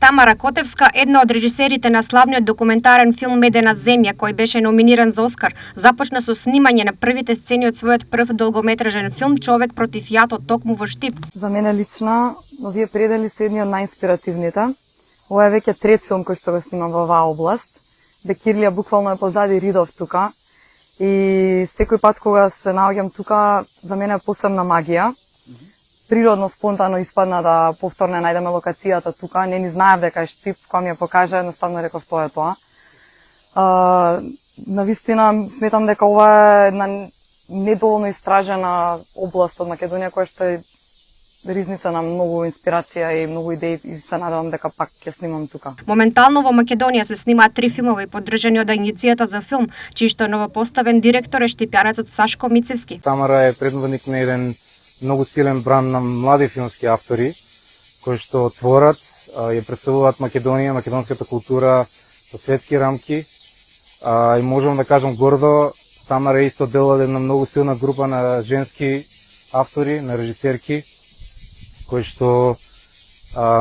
Тамара Котевска, една од режисерите на славниот документарен филм Медена земја, кој беше номиниран за Оскар, започна со снимање на првите сцени од својот прв долгометражен филм Човек против јато токму во Штип. За мене лично, овие предели се едни од најинспиративните. Ова е веќе трет филм кој што го снимам во оваа област. Бекирлија буквално е позади Ридов тука. И секој пат кога се наоѓам тука, за мене е посебна магија. Природно, спонтано испадна да повторно најдеме локацијата тука. Не ни знаев дека е Штип, кога ми ја покажа, едноставно реков тоа е тоа. Навистина, сметам дека ова е една недоволно истражена област од Македонија, која што е ризница на многу инспирација и многу идеи, и се надевам дека пак ќе снимам тука. Моментално во Македонија се снимаат 3 филмови поддржани од Агенцијата за филм, чиј што новопоставен директор е штипјанецот Сашко Мицевски. Тамара е предводник на еден многу силен бранд на млади филмски автори, кои што творат, ја представуваат Македонија, македонската култура во светски рамки. И можам да кажам гордо, Тамара е исто дел од една многу силна група на женски автори, на режисерки, кои што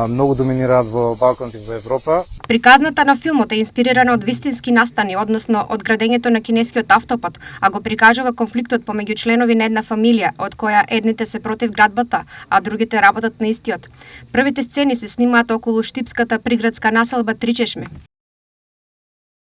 многу доминираат во Балканот и во Европа. Приказната на филмот е инспирирана од вистински настани, односно од градењето на кинескиот автопат, а го прикажува конфликтот помеѓу членови на една фамилија, од која едните се против градбата, а другите работат на истиот. Првите сцени се снимаат околу штипската приградска населба Тричешме.